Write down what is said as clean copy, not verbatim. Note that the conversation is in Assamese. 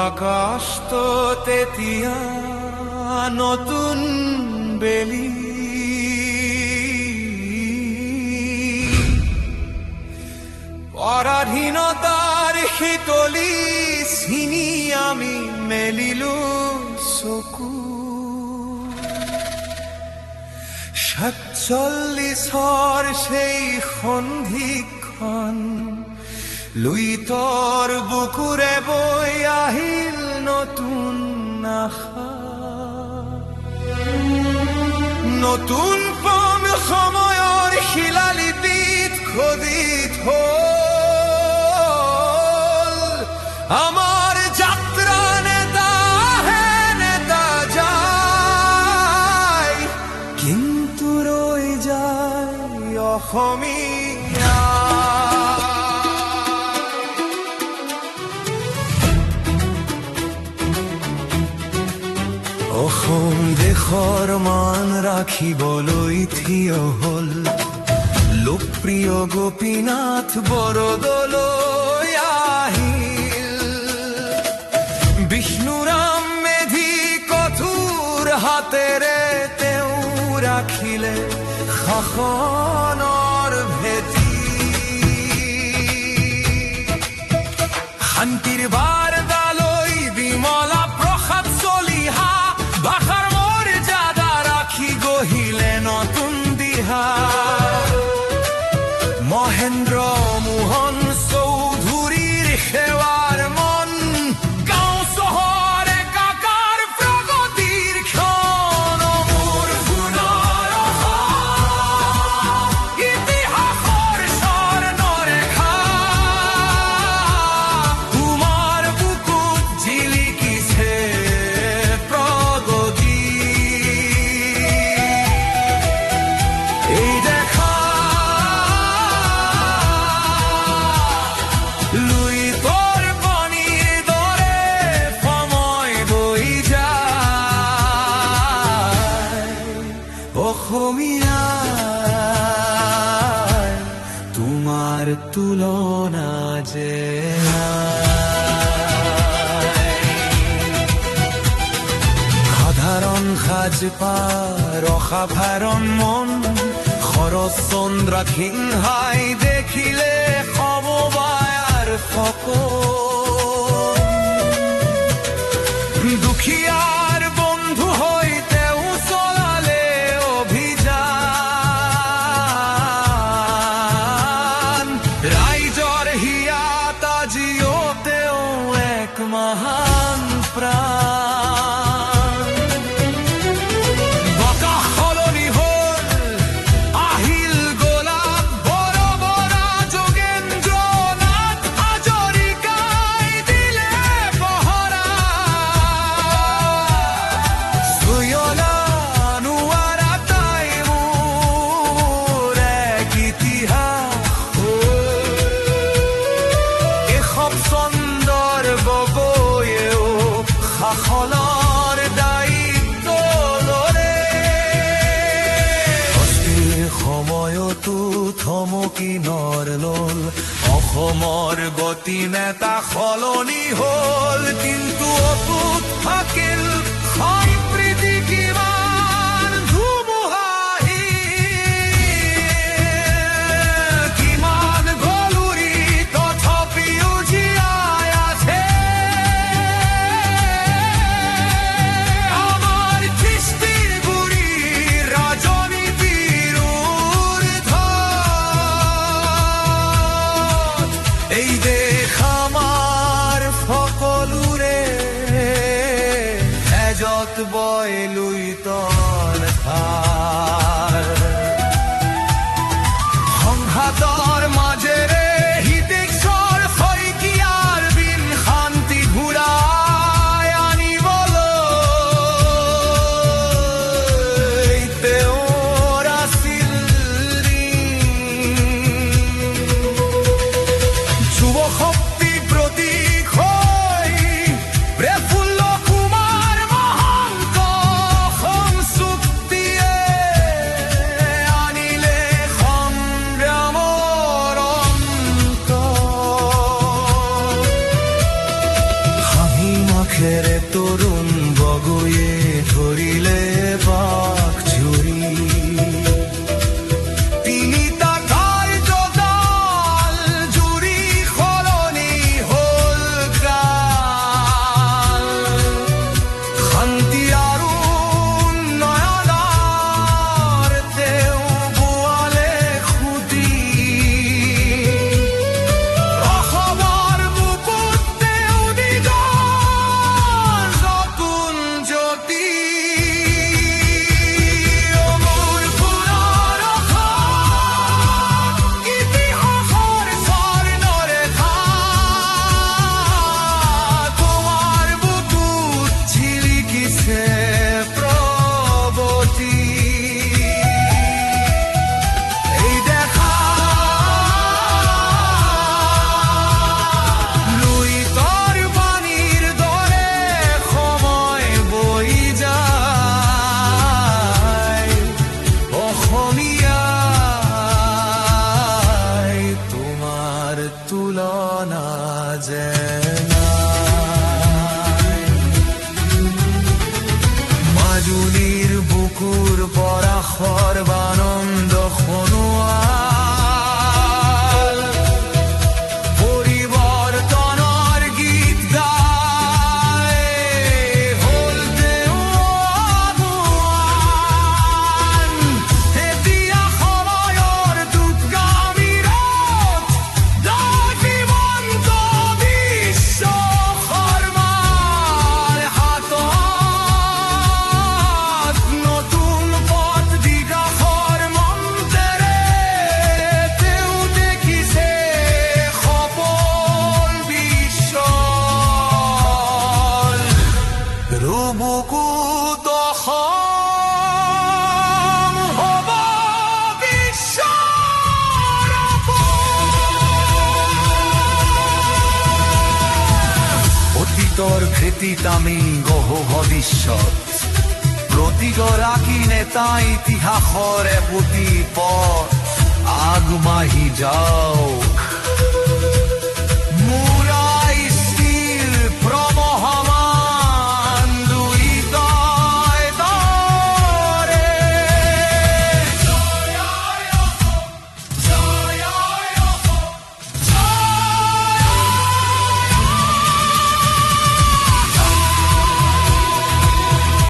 আকাশ তো তেতিয়া নতুন বেলি পৰাধীনতাৰ শীতলি চিনি আমি মেলিলো চকু ৪৭ৰ সেই সন্ধিক্ষণ লুইতৰ বুকুৰে বৈ আহিল নতুন আশা নতুন পণ সময়ৰ শিলালিপিত খোদিত হ'ল আমাৰ যাত্ৰা নেতা আহে নেতা যায় কিন্তু ৰৈ যায় অসমীয়া অসম দেশৰ মান ৰাখিবলৈ থিয় হ'ল লোকপ্ৰিয় গোপীনাথ বৰদলৈ আহিল বিষ্ণুৰাম মেধি কঠোৰ হাতেৰে তেওঁ ৰাখিলে শাসনৰ ভেটি শান্তিৰ বাৰ্তালৈ বিমলা প্ৰসাদ চলিহা ভাষাৰ মৰ্যাদা ৰাখি গঢ়িলে নতুন দিহা মহেন্দ্ৰ মোহন চৌধুৰীৰ সেৱাৰ মন গাঁও চহৰ একাকাৰ প্ৰগতিৰ ক্ষণ মোৰ সোণৰ ইতিহাসৰ স্বৰ্ণৰেখা তোমাৰ বুকুত জিলিকিছে প্ৰগতি এই দেখা লুইতৰ পানীৰ দৰে সময় বৈ যায় অসমীয়াৰ তোমাৰ তুলনা যে নাই। সাধাৰণ সাজপাৰ অসাধাৰণ মন শৰৎচন্দ্ৰ সিংহাই দেখিলে সমবায়াৰ সপোন দুখীয়াৰ বন্ধু হৈ তেওঁ চলালে অভিযান ৰাইজৰ হিয়াত আজিও তেওঁ এক মহান প্ৰাণ বতাহ সলনি হ'ল আহিল গোলাপ বৰা যোগেন্দ্ৰ নাথ হাজৰিকাই দিলে পহৰা ছয়লা নোৱাৰা তাই মোৰ এক ইতিহাস এসব চন্দৰ গগৈয়েও শাসনৰ দায়িত্ব ল'লে অস্থিৰ সময়তো থমকি নৰল অসমৰ গতি নেতা সলনি হ'ল কিন্তু অটুট থাকিল সম্প্ৰীতি কিমান ধুমুহা আহিল কিমান গলুৰি তথাপিও জীয়াই আছে আমাৰ কৃষ্টিৰ গুৰি ৰাজনীতিৰ ঊৰ্ধ্বত এই দেশ আমাৰ সকলোৰে তোমাৰ তুলনা নাই। মাজুলীৰ বুকুৰ পৰাশৰ বানন্দ সোণোৱাল, পৰিৱৰ্তনৰ গীত গাই হ'ল তেওঁ আগুৱান। এতিয়া সময়ৰ দুৰ্গামীৰত জীৱন্ত বিশ্ব শৰ্মাৰ হাতত নতুন পথ বিকাশৰ মন্ত্ৰেৰে তেওঁ দেখিছে সপোন বিশ্বল। ৰূপকুত অসম হ'ব বিশ্বৰ অতীতৰ ভেটিত আমি গঢ়ো ভৱিষ্যত। প্ৰতিগৰাকী নেতা ইতিহাসৰ এপুটি পথ আগবাঢ়ি যাওক।